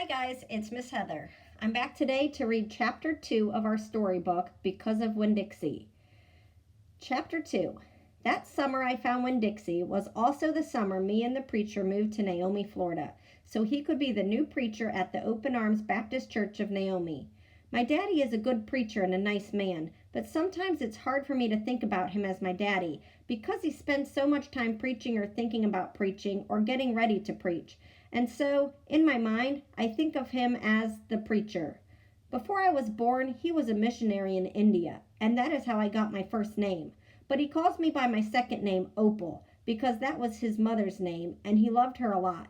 Hi guys, it's Miss Heather. I'm back today to read Chapter 2 of our storybook, Because of Winn-Dixie. Chapter 2. That summer I found Winn-Dixie was also the summer me and the preacher moved to Naomi, Florida, so he could be the new preacher at the Open Arms Baptist Church of Naomi. My daddy is a good preacher and a nice man, but sometimes it's hard for me to think about him as my daddy because he spends so much time preaching or thinking about preaching or getting ready to preach. And so, in my mind, I think of him as the preacher. Before I was born, he was a missionary in India, and that is how I got my first name. But he calls me by my second name, Opal, because that was his mother's name, and he loved her a lot.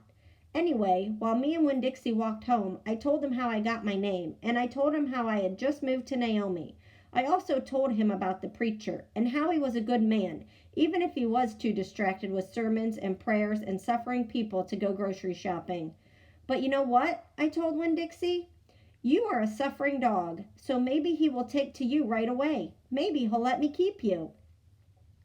Anyway, while me and Winn-Dixie walked home, I told him how I got my name, and I told him how I had just moved to Naomi. I also told him about the preacher, and how he was a good man, even if he was too distracted with sermons and prayers and suffering people to go grocery shopping. But you know what? I told Winn-Dixie. You are a suffering dog, so maybe he will take to you right away. Maybe he'll let me keep you.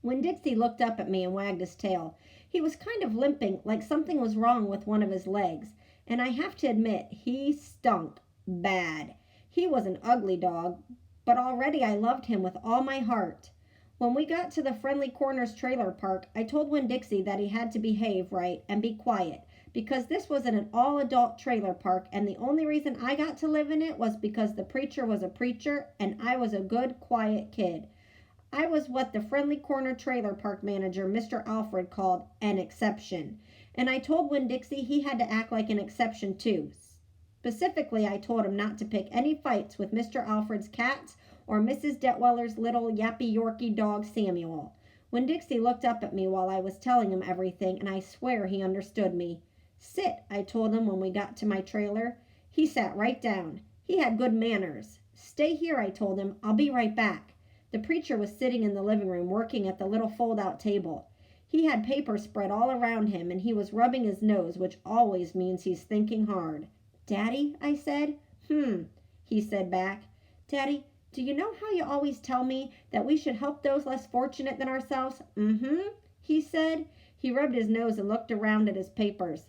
Winn-Dixie looked up at me and wagged his tail. He was kind of limping, like something was wrong with one of his legs, and I have to admit, he stunk bad. He was an ugly dog, but already I loved him with all my heart. When we got to the Friendly Corners trailer park, I told Winn-Dixie that he had to behave right and be quiet, because this was an all-adult trailer park, and the only reason I got to live in it was because the preacher was a preacher, and I was a good, quiet kid. I was what the Friendly Corner trailer park manager, Mr. Alfred, called an exception, and I told Winn-Dixie he had to act like an exception too. Specifically, I told him not to pick any fights with Mr. Alfred's cats or Mrs. Detweller's little yappy Yorkie dog, Samuel. Winn-Dixie looked up at me while I was telling him everything, and I swear he understood me. Sit, I told him when we got to my trailer. He sat right down. He had good manners. Stay here, I told him. I'll be right back. The preacher was sitting in the living room working at the little fold-out table. He had paper spread all around him, and he was rubbing his nose, which always means he's thinking hard. Daddy, I said. He said back. Daddy, do you know how you always tell me that we should help those less fortunate than ourselves? He said. He rubbed his nose and looked around at his papers.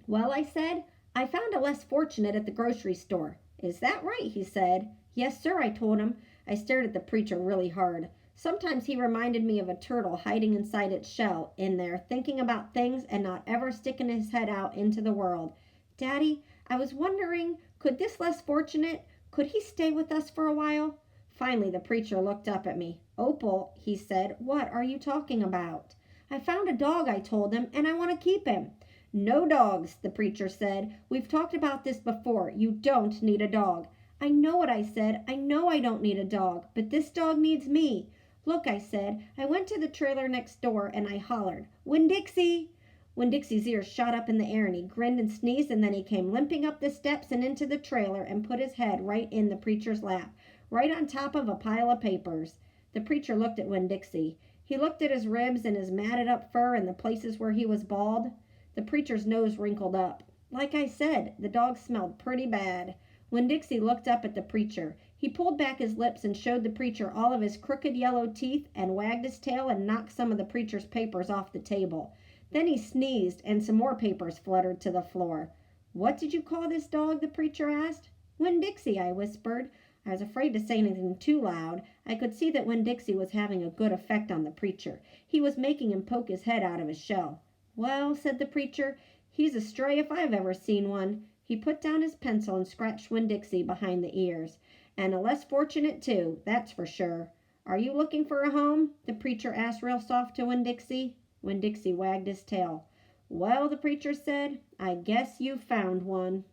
Well, I said, I found a less fortunate at the grocery store. Is that right? He said. Yes, sir, I told him. I stared at the preacher really hard. Sometimes he reminded me of a turtle hiding inside its shell in there, thinking about things and not ever sticking his head out into the world. Daddy, I was wondering, could this less fortunate, could he stay with us for a while? Finally, the preacher looked up at me. Opal, he said, what are you talking about? I found a dog, I told him, and I want to keep him. No dogs, the preacher said. We've talked about this before. You don't need a dog. I know what I said. I know I don't need a dog, but this dog needs me. Look, I said. I went to the trailer next door and I hollered, Winn-Dixie! Winn-Dixie's ears shot up in the air and he grinned and sneezed, and then he came limping up the steps and into the trailer and put his head right in the preacher's lap, right on top of a pile of papers. The preacher looked at Winn-Dixie. He looked at his ribs and his matted up fur and the places where he was bald. The preacher's nose wrinkled up. Like I said, the dog smelled pretty bad. Winn-Dixie looked up at the preacher. He pulled back his lips and showed the preacher all of his crooked yellow teeth and wagged his tail and knocked some of the preacher's papers off the table. Then he sneezed and some more papers fluttered to the floor. What did you call this dog? The preacher asked. Winn-Dixie, I whispered. I was afraid to say anything too loud. I could see that Winn-Dixie was having a good effect on the preacher. He was making him poke his head out of his shell. Well, said the preacher, he's a stray if I've ever seen one. He put down his pencil and scratched Winn-Dixie behind the ears. And a less fortunate too, that's for sure. Are you looking for a home? The preacher asked real soft to Winn-Dixie. Winn-Dixie wagged his tail. Well, the preacher said, I guess you've found one.